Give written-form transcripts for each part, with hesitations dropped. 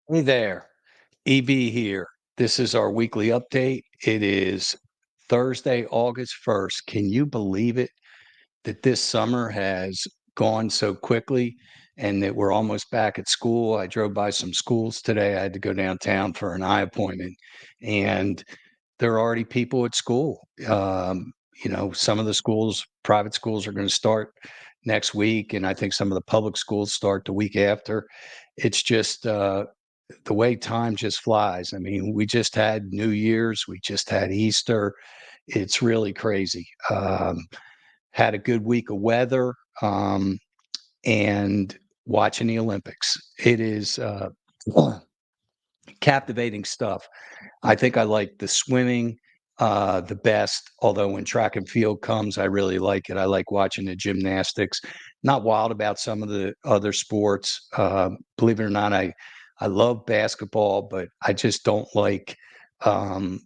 Hey there, EB here. This is our weekly update. It is Thursday, August 1st. Can you believe it that this summer has gone so quickly and that we're almost back at school? I drove by some schools today. I had to go downtown for an eye appointment, and there are already people at school. Some of the schools, private schools, are going to start next week, and I think some of the public schools start the week after. It's just the way time just flies. I mean, we just had New Year's, we just had Easter. It's really crazy. Had a good week of weather, and watching the Olympics. It is captivating stuff. I think I like the swimming the best, although when track and field comes, I really like it. I like watching the gymnastics. Not wild about some of the other sports. Believe it or not, I love basketball, but I just don't like um,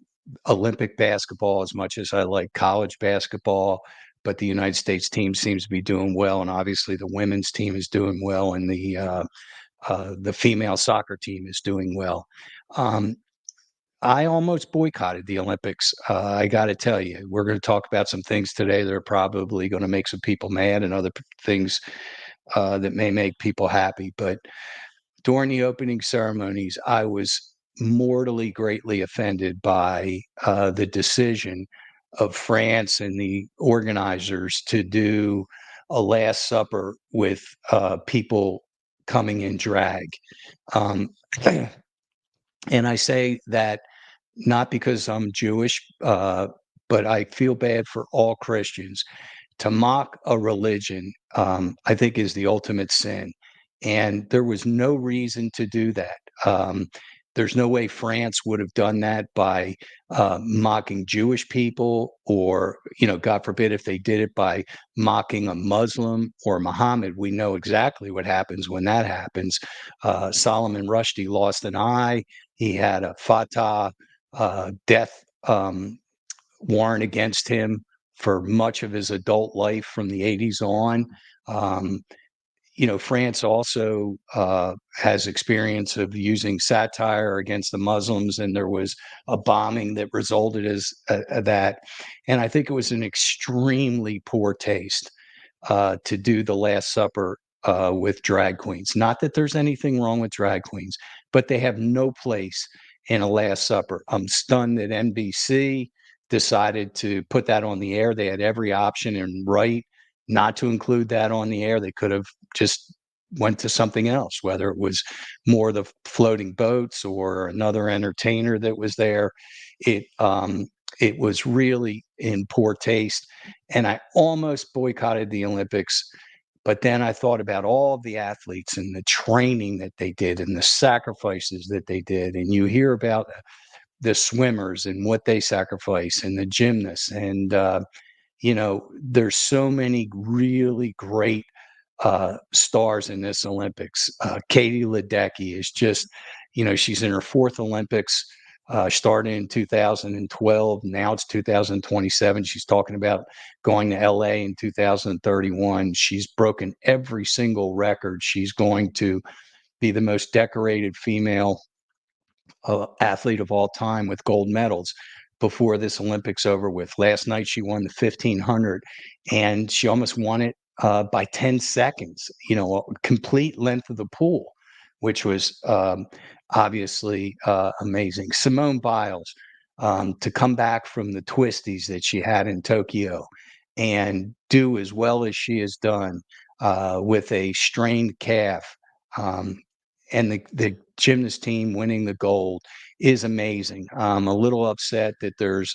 Olympic basketball as much as I like college basketball. But the United States team seems to be doing well, and obviously the women's team is doing well, and the female soccer team is doing well. Um, I almost boycotted the Olympics. I got to tell you, we're going to talk about some things today that are probably going to make some people mad, and other things that may make people happy. But during the opening ceremonies, I was mortally greatly offended by the decision of France and the organizers to do a Last Supper with people coming in drag. Um, and I say that not because I'm Jewish, but I feel bad for all Christians. To mock a religion, I think, is the ultimate sin. And there was no reason to do that. There's no way France would have done that by mocking Jewish people, or, God forbid, if they did it by mocking a Muslim or Muhammad. We know exactly what happens when that happens. Solomon Rushdie lost an eye. He had a Fatah death warrant against him for much of his adult life from the 80s on. Um, France also has experience of using satire against the Muslims, and there was a bombing that resulted as that. And I think it was an extremely poor taste to do the Last Supper with drag queens. Not that there's anything wrong with drag queens, but they have no place in a Last Supper. I'm stunned that NBC decided to put that on the air. They had every option and right not to include that on the air. They could have just went to something else, whether it was more the floating boats or another entertainer that was there. It it was really in poor taste, and I almost boycotted the Olympics. But then I thought about all of the athletes and the training that they did and the sacrifices that they did. And you hear about the swimmers and what they sacrifice, and the gymnasts. And, there's so many really great stars in this Olympics. Katie Ledecky is just, she's in her fourth Olympics. Started in 2012. Now it's 2027. She's talking about going to LA in 2031. She's broken every single record. She's going to be the most decorated female athlete of all time with gold medals before this Olympics over with. Last night she won the 1500, and she almost won it by 10 seconds, a complete length of the pool, which was obviously amazing. Simone Biles, to come back from the twisties that she had in Tokyo and do as well as she has done with a strained calf. Um, and the gymnast team winning the gold is amazing. I'm a little upset that there's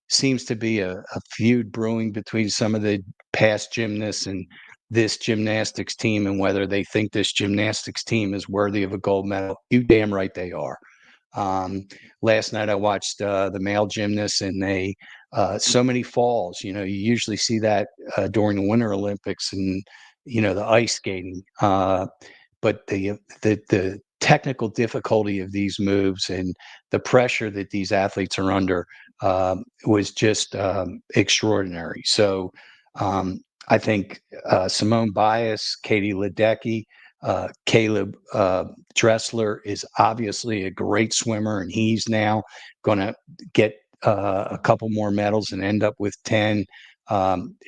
seems to be a feud brewing between some of the past gymnasts and this gymnastics team, and whether they think this gymnastics team is worthy of a gold medal. You damn right they are. Um, Last night I watched the male gymnasts, and they so many falls. You usually see that during the Winter Olympics, and the ice skating. But the technical difficulty of these moves and the pressure that these athletes are under was just extraordinary. So I think Simone Biles, Katie Ledecky, Caleb Dressler is obviously a great swimmer, and he's now going to get a couple more medals and end up with 10.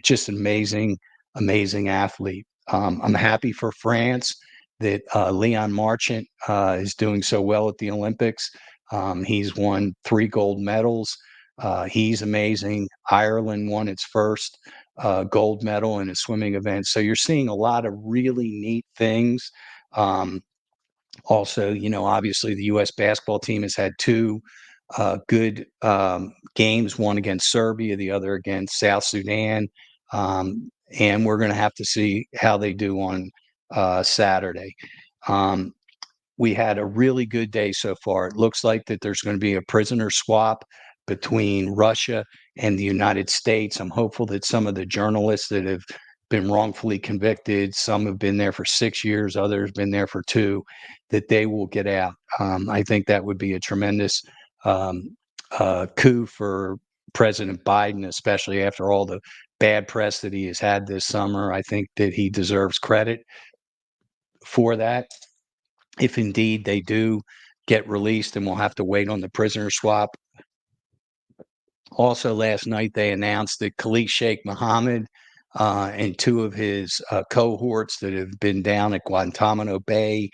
Just amazing, amazing athlete. I'm happy for France that Leon Marchand is doing so well at the Olympics. He's won 3 gold medals. He's amazing. Ireland won its first gold medal in a swimming event. So you're seeing a lot of really neat things. Um, Also, obviously the U.S. basketball team has had 2 good games, one against Serbia, the other against South Sudan. And we're going to have to see how they do on Saturday. Um, we had a really good day so far. It looks like that there's going to be a prisoner swap between Russia and the United States. I'm hopeful that some of the journalists that have been wrongfully convicted, some have been there for 6 years, others been there for 2, that they will get out. I think that would be a tremendous um, coup for President Biden, especially after all the bad press that he has had this summer. I think that he deserves credit for that if indeed they do get released, and we'll have to wait on the prisoner swap. Also, last night they announced that Khalid Sheikh Mohammed and 2 of his cohorts that have been down at Guantanamo Bay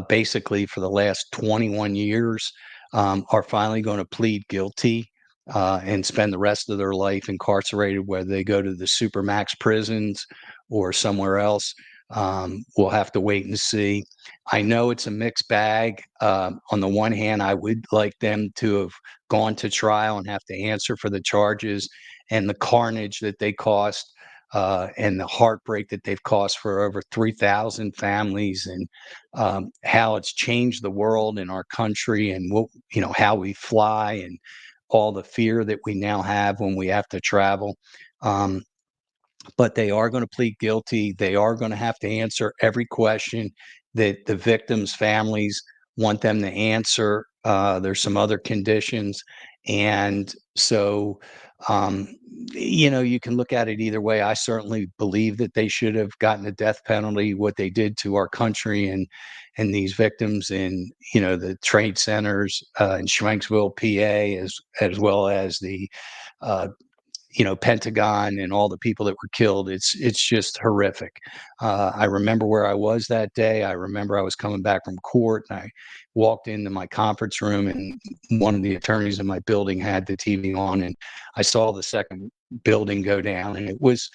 basically for the last 21 years are finally going to plead guilty and spend the rest of their life incarcerated, whether they go to the supermax prisons or somewhere else. We'll have to wait and see. I know it's a mixed bag. On the one hand, I would like them to have gone to trial and have to answer for the charges and the carnage that they caused and the heartbreak that they've caused for over 3,000 families, and how it's changed the world and our country, and how we fly and all the fear that we now have when we have to travel. Um, but they are going to plead guilty. They are going to have to answer every question that the victims' families want them to answer. There's some other conditions. And so, um, you can look at it either way. I certainly believe that they should have gotten the death penalty, what they did to our country and these victims in, the trade centers in Schwenksville, PA, as well as the uh, Pentagon and all the people that were killed. It's just horrific. I remember where I was that day. I remember I was coming back from court, and I walked into my conference room, and one of the attorneys in my building had the TV on, and I saw the second building go down, and it was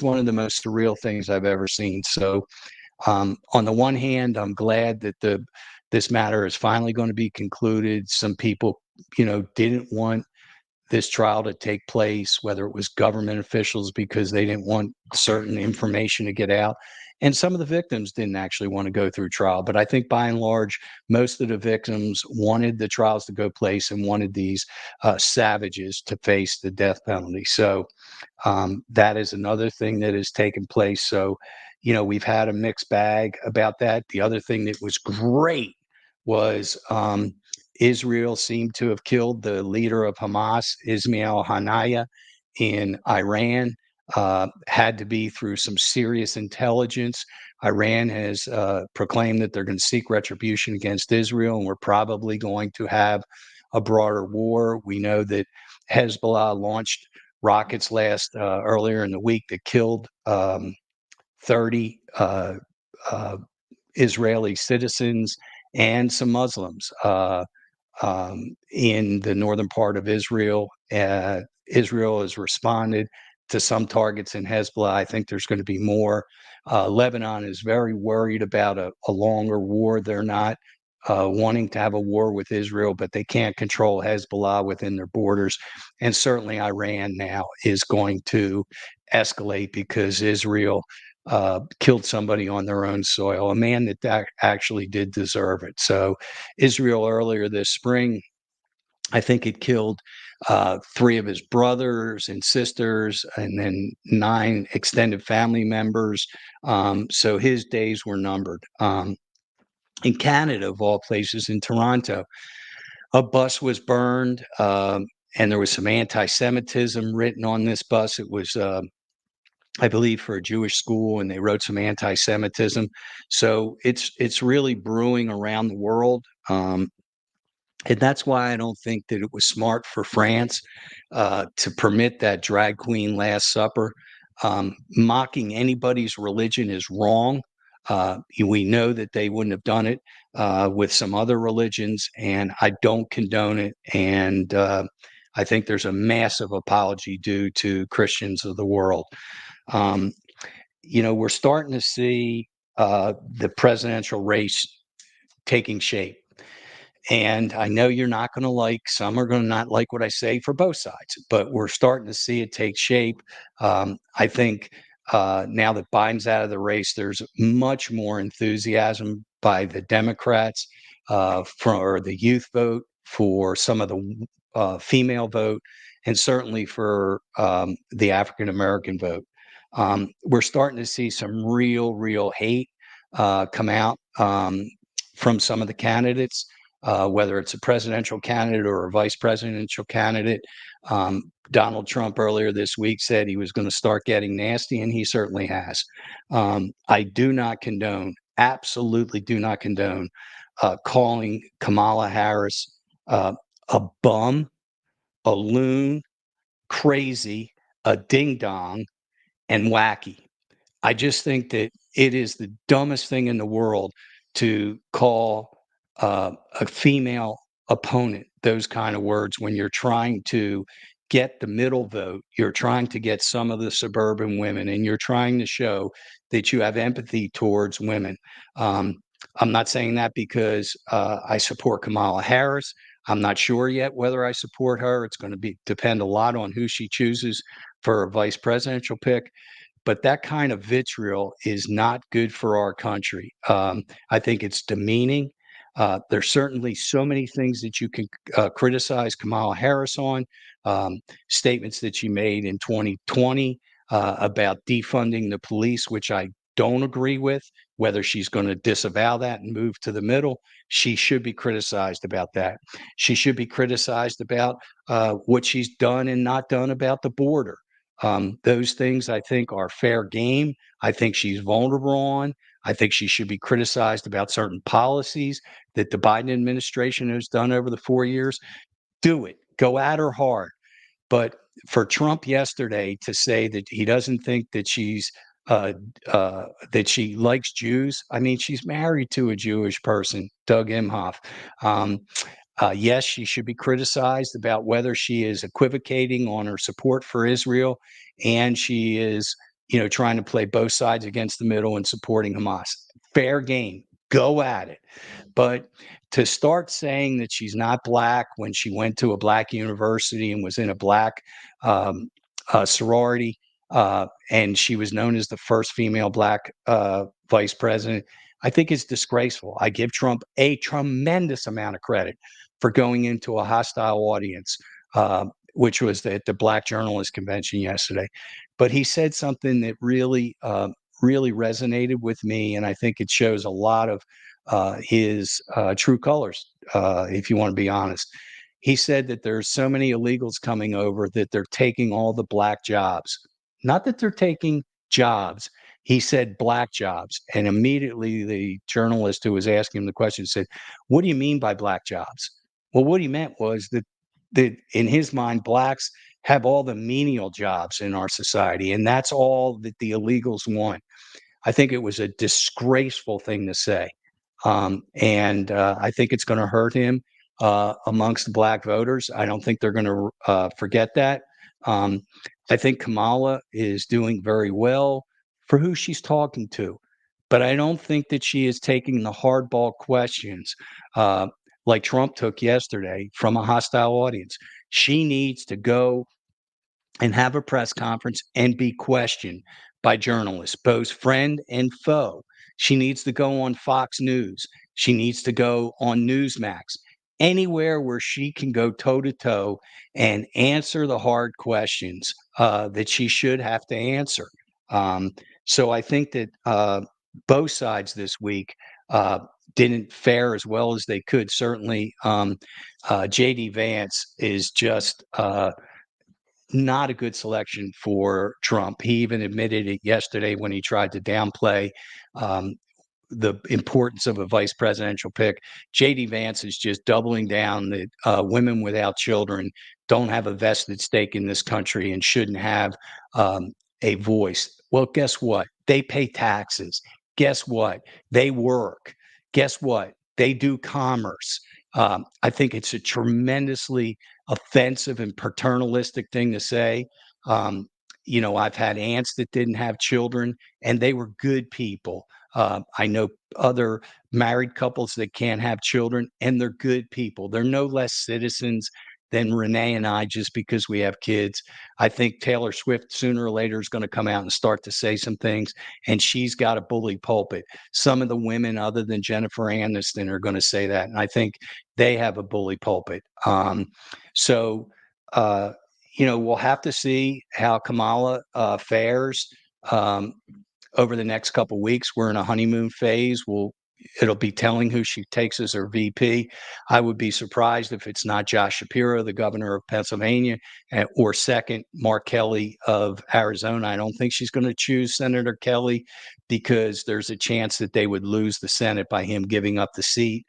one of the most surreal things I've ever seen. So, on the one hand, I'm glad that this matter is finally going to be concluded. Some people, didn't want this trial to take place, whether it was government officials because they didn't want certain information to get out. And some of the victims didn't actually want to go through trial. But I think by and large, most of the victims wanted the trials to go place and wanted these savages to face the death penalty. So that is another thing that has taken place. So, we've had a mixed bag about that. The other thing that was great was Israel seemed to have killed the leader of Hamas, Ismail Haniyeh, in Iran. Had to be through some serious intelligence. Iran has proclaimed that they're going to seek retribution against Israel, and we're probably going to have a broader war. We know that Hezbollah launched rockets earlier in the week that killed 30 Israeli citizens and some Muslims in the northern part of Israel. Israel has responded to some targets in Hezbollah. I think there's going to be more. Lebanon is very worried about a longer war. They're not wanting to have a war with Israel, but they can't control Hezbollah within their borders. And certainly Iran now is going to escalate because Israel killed somebody on their own soil, a man that actually did deserve it. So Israel earlier this spring, I think it killed 3 of his brothers and sisters, and then 9 extended family members. So his days were numbered. In Canada, of all places, in Toronto, a bus was burned, and there was some anti-Semitism written on this bus. It was I believe, for a Jewish school, and they wrote some anti-Semitism. So it's really brewing around the world. And that's why I don't think that it was smart for France to permit that drag queen Last Supper. Mocking anybody's religion is wrong. We know that they wouldn't have done it with some other religions, and I don't condone it. And I think there's a massive apology due to Christians of the world. Um, we're starting to see the presidential race taking shape. And I know you're not going to like, some are going to not like what I say for both sides, but we're starting to see it take shape. I think now that Biden's out of the race, there's much more enthusiasm by the Democrats for the youth vote, for some of the female vote, and certainly for the African American vote. We're starting to see some real hate come out from some of the candidates, whether it's a presidential candidate or a vice presidential candidate. Donald Trump earlier this week said he was going to start getting nasty, and he certainly has. I do not condone, absolutely do not condone, calling Kamala Harris a bum, a loon, crazy, a ding dong, and wacky. I just think that it is the dumbest thing in the world to call a female opponent those kind of words when you're trying to get the middle vote. You're trying to get some of the suburban women, and you're trying to show that you have empathy towards women. Um, I'm not saying that because I support Kamala Harris. I'm not sure yet whether I support her. It's going to depend a lot on who she chooses for a vice presidential pick, but that kind of vitriol is not good for our country. I think it's demeaning. There's certainly so many things that you can criticize Kamala Harris on. Statements that she made in 2020 about defunding the police, which I don't agree with. Whether she's going to disavow that and move to the middle, she should be criticized about that. She should be criticized about what she's done and not done about the border. Those things I think are fair game. I think she's vulnerable on. I think she should be criticized about certain policies that the Biden administration has done over the 4 years. Do it. Go at her hard. But for Trump yesterday to say that he doesn't think that uh, that she likes Jews. I mean, she's married to a Jewish person, Doug Imhoff. Um, yes, she should be criticized about whether she is equivocating on her support for Israel, and she is, trying to play both sides against the middle and supporting Hamas. Fair game. Go at it. But to start saying that she's not black when she went to a black university and was in a black um, sorority, and she was known as the first female black vice president, I think is disgraceful. I give Trump a tremendous amount of credit for going into a hostile audience, which was at the Black Journalist Convention yesterday. But he said something that really resonated with me, and I think it shows a lot of his true colors, if you want to be honest. He said that there's so many illegals coming over that they're taking all the black jobs. Not that they're taking jobs. He said black jobs. And immediately the journalist who was asking him the question said, "What do you mean by black jobs?" Well, what he meant was that in his mind, blacks have all the menial jobs in our society, and that's all that the illegals want. I think it was a disgraceful thing to say. And I think it's going to hurt him amongst black voters. I don't think they're going to forget that. Um, I think Kamala is doing very well for who she's talking to, but I don't think that she is taking the hardball questions uh, like Trump took yesterday from a hostile audience. She needs to go and have a press conference and be questioned by journalists, both friend and foe. She needs to go on Fox News. She needs to go on Newsmax, anywhere where she can go toe to toe and answer the hard questions that she should have to answer. So I think that both sides this week didn't fare as well as they could. Certainly, JD Vance is just not a good selection for Trump. He even admitted it yesterday when he tried to downplay um, the importance of a vice presidential pick. JD Vance is just doubling down that women without children don't have a vested stake in this country and shouldn't have um, a voice. Well, guess what? They pay taxes. Guess what? They work. Guess what? They do commerce. I think it's a tremendously offensive and paternalistic thing to say. Um, I've had aunts that didn't have children, and they were good people. I know other married couples that can't have children, and they're good people. They're no less citizens than Renee and I just because we have kids. I think Taylor Swift sooner or later is going to come out and start to say some things, and she's got a bully pulpit. Some of the women, other than Jennifer Aniston, are going to say that, and I think they have a bully pulpit. So, uh, we'll have to see how Kamala fares. Um, Over the next couple of weeks. We're in a honeymoon phase. It'll be telling who she takes as her VP. I would be surprised if it's not Josh Shapiro, the governor of Pennsylvania, or second, Mark Kelly of Arizona. I don't think she's going to choose Senator Kelly because there's a chance that they would lose the Senate by him giving up the seat.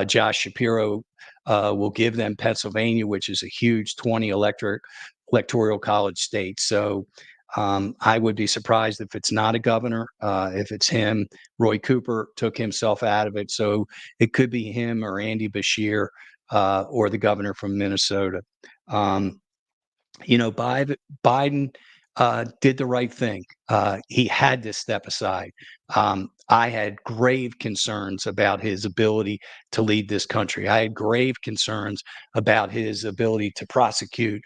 Josh Shapiro will give them Pennsylvania, which is a huge 20 electoral college state. So I would be surprised if it's not a governor. If it's him, Roy Cooper took himself out of it. So it could be him or Andy Bashir or the governor from Minnesota. Um, Biden did the right thing. He had to step aside. I had grave concerns about his ability to lead this country. I had grave concerns about his ability to prosecute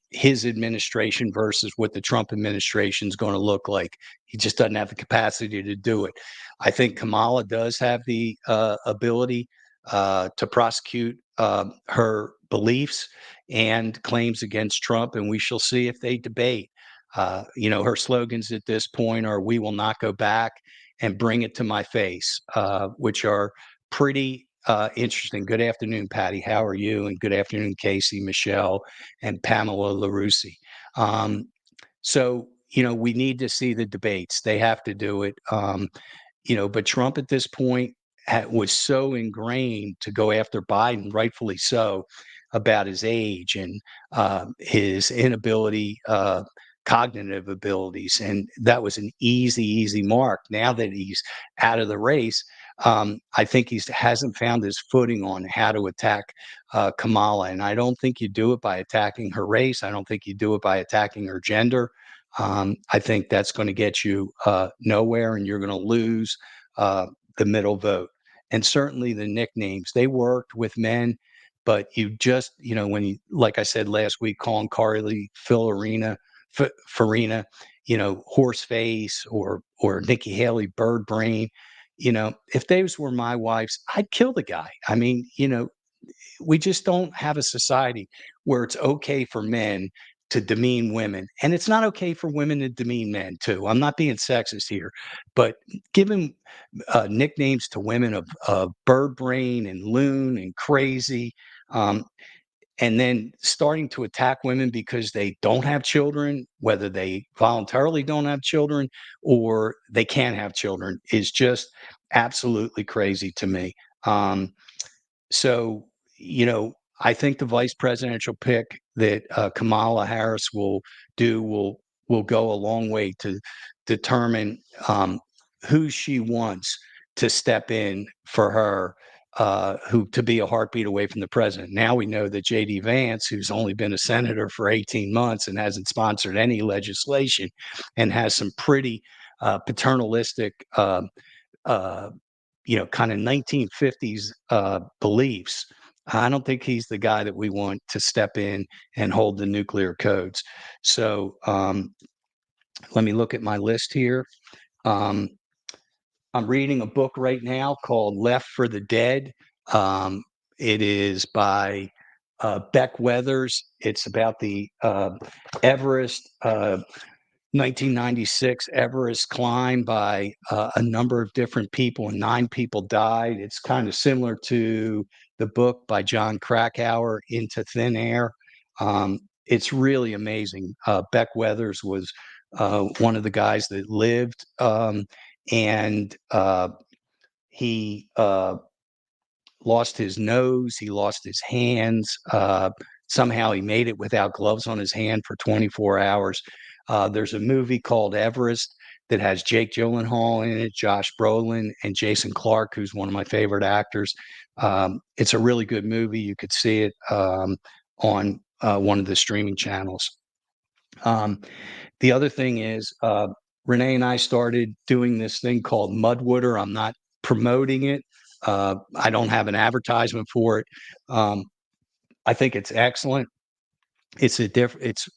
his administration versus what the Trump administration is going to look like. He just doesn't have the capacity to do it. I think Kamala does have the ability to prosecute her beliefs and claims against Trump, and we shall see if they debate. Her slogans at this point are "We will not go back" and "Bring it to my face," which are pretty interesting. Good afternoon, Patty. How are you? And good afternoon, Casey, Michelle, and Pamela LaRusi. We need to see the debates. They have to do it. But Trump at this point was so ingrained to go after Biden, rightfully so, about his age and his inability, cognitive abilities. And that was an easy mark. Now that he's out of the race, I think he hasn't found his footing on how to attack Kamala. And I don't think you do it by attacking her race. I don't think you do it by attacking her gender. I think that's going to get you nowhere, and you're going to lose the middle vote. And certainly the nicknames, they worked with men, but when you, like I said last week, calling Carly Farina, horse face, or Nikki Haley bird brain. If those were my wives, I'd kill the guy. I mean, we just don't have a society where it's okay for men to demean women. And it's not okay for women to demean men, too. I'm not being sexist here, but giving nicknames to women of bird brain and loon and crazy, um, and then starting to attack women because they don't have children, whether they voluntarily don't have children or they can't have children, is just absolutely crazy to me. So, I think the vice presidential pick that Kamala Harris will go a long way to determine who she wants to step in for her, who to be a heartbeat away from the president. Now we know that JD Vance, who's only been a senator for 18 months and hasn't sponsored any legislation, and has some pretty paternalistic. Uh, kind of 1950s beliefs. I don't think he's the guy that we want to step in and hold the nuclear codes. So let me look at my list here. Um, I'm reading a book right now called Left for the Dead. It is by Beck Weathers. It's about the Everest 1996 Everest climb by a number of different people, and 9 people died. It's kind of similar to the book by John Krakauer, Into Thin Air. it's really amazing. Beck Weathers was one of the guys that lived, and he lost his nose, he lost his hands. Somehow he made it without gloves on his hand for 24 hours. There's a movie called Everest that has Jake Gyllenhaal in it, Josh Brolin, and Jason Clarke, who's one of my favorite actors. It's a really good movie. You could see it on one of the streaming channels. The other thing is, Renee and I started doing this thing called Mudwooder. I'm not promoting it. I don't have an advertisement for it. I think it's excellent. It's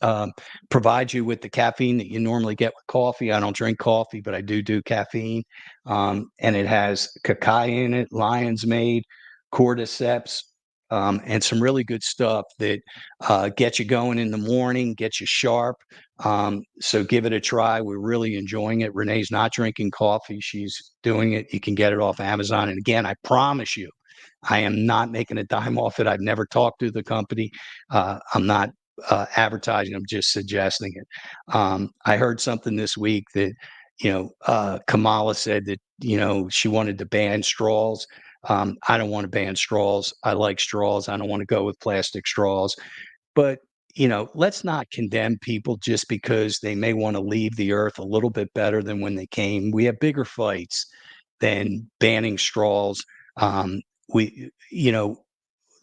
provides you with the caffeine that you normally get with coffee. I don't drink coffee, but I do caffeine. And it has cacao in it, lion's made, cordyceps, and some really good stuff that gets you going in the morning, gets you sharp. So give it a try. We're really enjoying it. Renee's not drinking coffee. She's doing it. You can get it off Amazon. And again, I promise you, I am not making a dime off it. I've never talked to the company. I'm not advertising. I'm just suggesting it. I heard something this week that, Kamala said that, she wanted to ban straws. I don't want to ban straws. I like straws. I don't want to go with plastic straws. But, let's not condemn people just because they may want to leave the earth a little bit better than when they came. We have bigger fights than banning straws. We,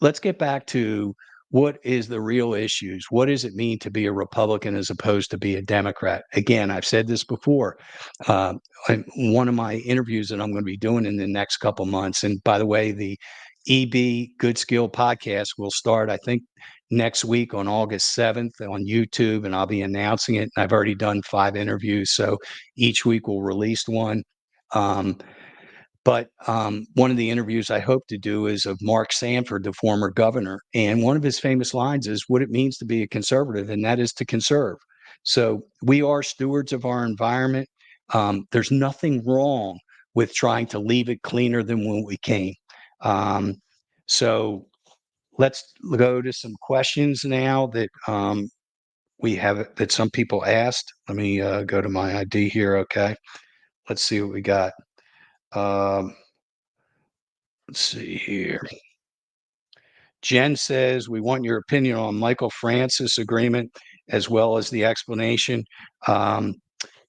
let's get back to what is the real issues. What does it mean to be a Republican as opposed to be a Democrat? Again, I've said this before. Uh, One of my interviews that I'm going to be doing in the next couple months. And by the way, the EB Good Skill podcast will start, I think, next week on August 7th on YouTube, and I'll be announcing it. I've already done 5 interviews, so each week we'll release one. But one of the interviews I hope to do is of Mark Sanford, the former governor. And one of his famous lines is what it means to be a conservative, and that is to conserve. So we are stewards of our environment. There's nothing wrong with trying to leave it cleaner than when we came. So let's go to some questions now that we have that some people asked. Let me go to my ID here. Okay. Let's see what we got. Um, let's see here. Jen says, we want your opinion on Michael Francis agreement as well as the explanation. Um,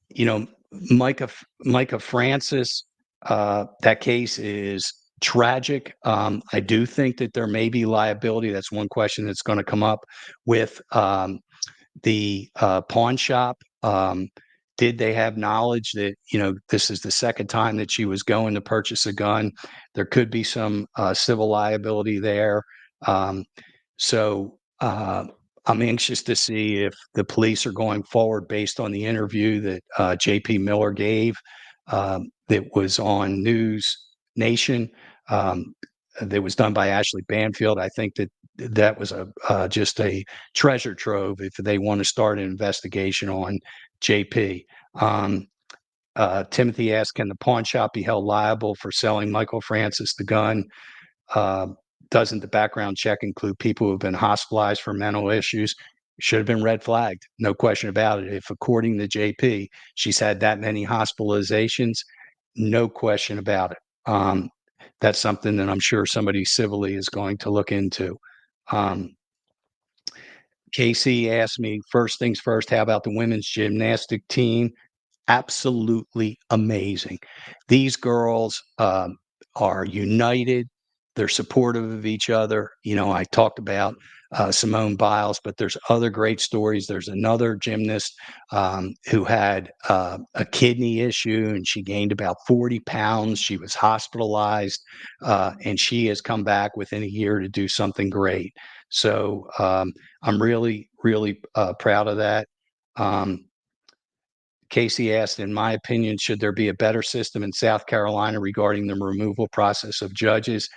you know, Micah Francis, that case is tragic. I do think that there may be liability. That's one question that's going to come up with the pawn shop. Did they have knowledge that, this is the second time that she was going to purchase a gun? There could be some civil liability there. Um, so I'm anxious to see if the police are going forward based on the interview that J.P. Miller gave that was on News Nation. That was done by Ashley Banfield. I think that was just a treasure trove if they want to start an investigation on JP. Timothy asked, can the pawn shop be held liable for selling Michael Francis the gun? Uh, doesn't the background check include people who have been hospitalized for mental issues? Should have been red flagged, no question about it. If according to JP, she's had that many hospitalizations, no question about it. That's something that I'm sure somebody civilly is going to look into. Casey asked me, first things first, how about the women's gymnastic team? Absolutely amazing. These girls are united. They're supportive of each other. I talked about Simone Biles, but there's other great stories. There's another gymnast who had a kidney issue, and she gained about 40 pounds. She was hospitalized, and she has come back within a year to do something great. So I'm really, really proud of that. Casey asked, in my opinion, should there be a better system in South Carolina regarding the removal process of judges?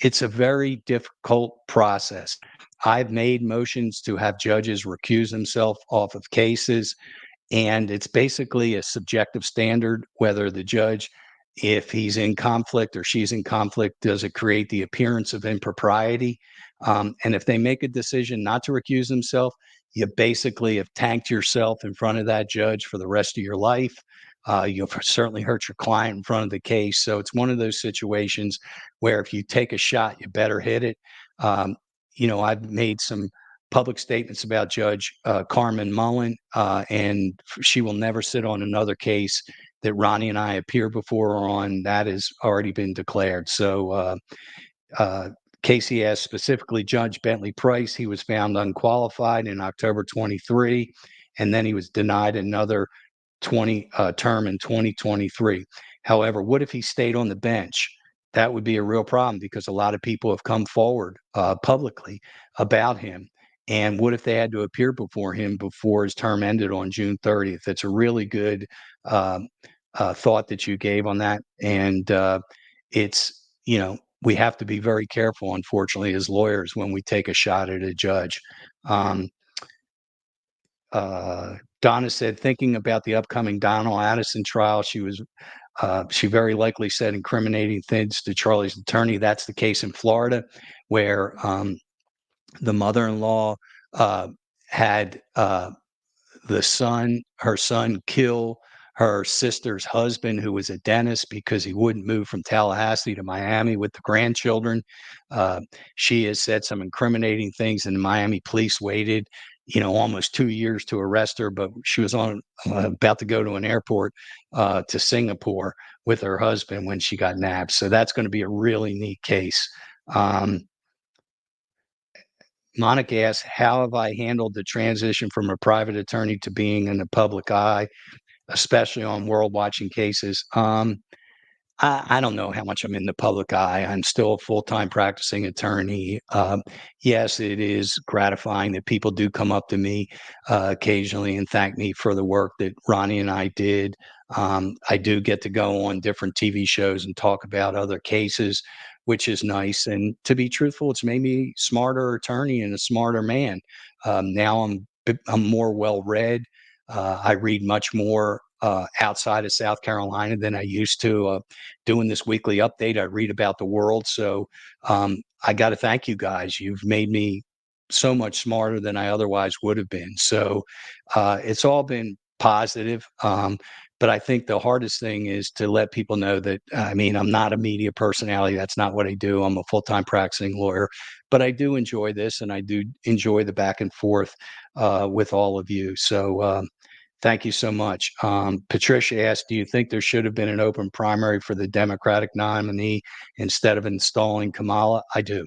It's a very difficult process. I've made motions to have judges recuse themselves off of cases, and it's basically a subjective standard whether the judge, if he's in conflict or she's in conflict, does it create the appearance of impropriety? And if they make a decision not to recuse themselves, you basically have tanked yourself in front of that judge for the rest of your life. You'll certainly hurt your client in front of the case. So it's one of those situations where if you take a shot, you better hit it. Um, I've made some public statements about Judge Carmen Mullen, and she will never sit on another case that Ronnie and I appear before her on. That has already been declared. So uh, Casey asked specifically Judge Bentley Price. He was found unqualified in October 23, and then he was denied another 20 term in 2023. However, what if he stayed on the bench? That would be a real problem because a lot of people have come forward publicly about him. And what if they had to appear before him before his term ended on June 30th? It's a really good um, thought that you gave on that. And we have to be very careful, unfortunately, as lawyers when we take a shot at a judge. Um, Donna said, thinking about the upcoming Donald Addison trial, she very likely said incriminating things to Charlie's attorney. That's the case in Florida, where the mother-in-law uh, had her son kill her sister's husband, who was a dentist, because he wouldn't move from Tallahassee to Miami with the grandchildren. Uh, she has said some incriminating things, and the Miami police waited, almost 2 years to arrest her, but she was on about to go to an airport to Singapore with her husband when she got nabbed. So that's going to be a really neat case. Um, Monica asks, how have I handled the transition from a private attorney to being in the public eye, especially on world watching cases? I don't know how much I'm in the public eye. I'm still a full-time practicing attorney. Yes, it is gratifying that people do come up to me occasionally and thank me for the work that Ronnie and I did. I do get to go on different TV shows and talk about other cases, which is nice. And to be truthful, it's made me a smarter attorney and a smarter man. Now I'm more well-read. I read much more outside of South Carolina than I used to. Doing this weekly update, I read about the world. So I got to thank you guys. You've made me so much smarter than I otherwise would have been. So it's all been positive. But I think the hardest thing is to let people know that, I mean, I'm not a media personality. That's not what I do. I'm a full time practicing lawyer. But I do enjoy this, and I do enjoy the back and forth with all of you. So thank you so much. Patricia asked, do you think there should have been an open primary for the Democratic nominee instead of installing Kamala? I do.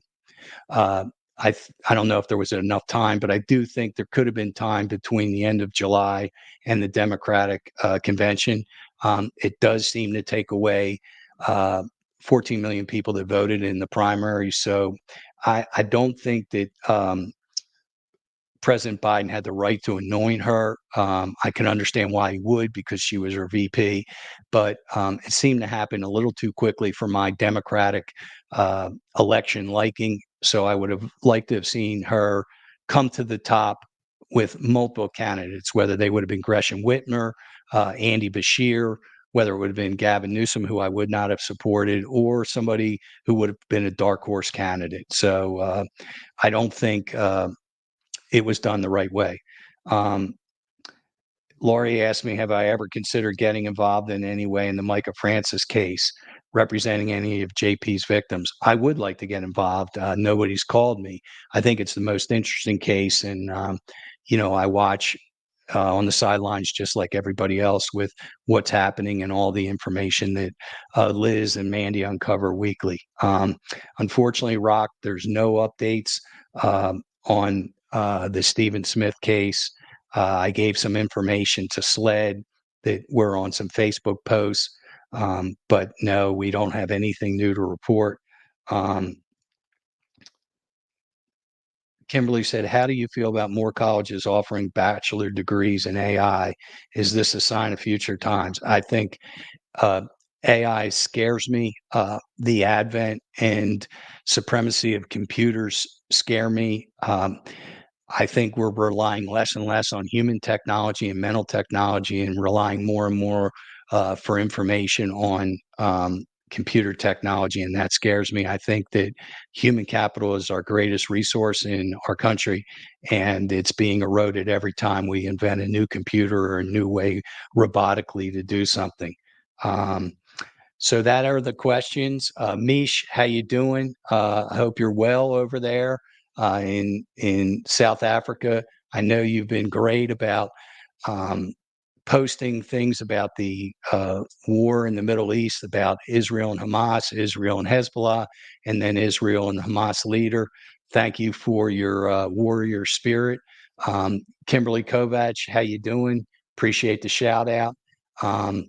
Uh, I don't know if there was enough time, but I do think there could have been time between the end of July and the Democratic convention. It does seem to take away uh, 14 million people that voted in the primary. So I don't think that President Biden had the right to anoint her. I can understand why he would, because she was her VP, but it seemed to happen a little too quickly for my Democratic election liking. So I would have liked to have seen her come to the top with multiple candidates, whether they would have been Gresham Whitmer, Andy Bashir, whether it would have been Gavin Newsom, who I would not have supported, or somebody who would have been a dark horse candidate. So I don't think it was done the right way. Um, Laurie asked me, have I ever considered getting involved in any way in the Micah Francis case, representing any of JP's victims? I would like to get involved. Nobody's called me. I think it's the most interesting case. And, I watch on the sidelines just like everybody else with what's happening and all the information that Liz and Mandy uncover weekly. Unfortunately, Rock, there's no updates on the Stephen Smith case. I gave some information to SLED that were on some Facebook posts, but no, we don't have anything new to report. Kimberly said, how do you feel about more colleges offering bachelor degrees in AI? Is this a sign of future times? I think uh, AI scares me. The advent and supremacy of computers scare me. I think we're relying less and less on human technology and mental technology, and relying more and more for information on computer technology, and that scares me. I think that human capital is our greatest resource in our country, and it's being eroded every time we invent a new computer or a new way robotically to do something. Um, so that are the questions. Mish, how you doing? I hope you're well over there in South Africa. I know you've been great about um, posting things about the war in the Middle East, about Israel and Hamas, Israel and Hezbollah, and then Israel and the Hamas leader. Thank you for your warrior spirit. Kimberly Kovach, how you doing? Appreciate the shout out. Um,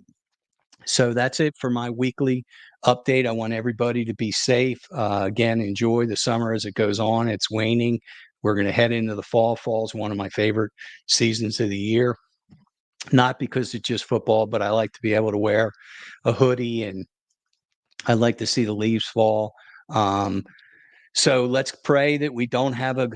so that's it for my weekly update. I want everybody to be safe. Again, enjoy the summer as it goes on. It's waning. We're going to head into the fall. Fall is one of my favorite seasons of the year. Not because it's just football, but I like to be able to wear a hoodie and I like to see the leaves fall. Um, so let's pray that we don't have an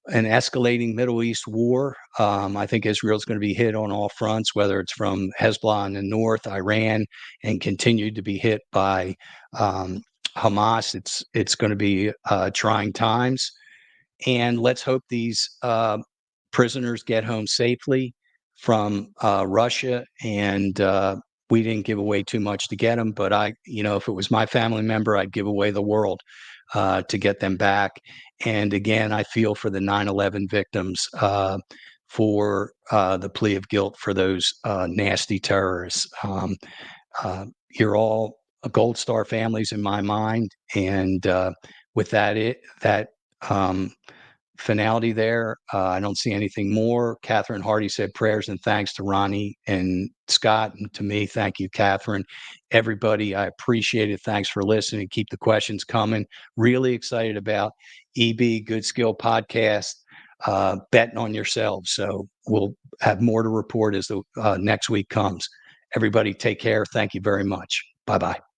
escalating Middle East war. I think Israel's going to be hit on all fronts, whether it's from Hezbollah in the north, Iran, and continued to be hit by um, Hamas. It's going to be trying times, and let's hope these prisoners get home safely from Russia. And we didn't give away too much to get them, but if it was my family member, I'd give away the world to get them back. And again, I feel for the 9/11 victims for the plea of guilt for those nasty terrorists. You're all Gold Star families in my mind, and with that um, finality there. I don't see anything more. Catherine Hardy said prayers and thanks to Ronnie and Scott. And to me, thank you, Catherine. Everybody, I appreciate it. Thanks for listening. Keep the questions coming. Really excited about EB Good Skill Podcast, betting on yourselves. So we'll have more to report as the next week comes. Everybody, take care. Thank you very much. Bye bye.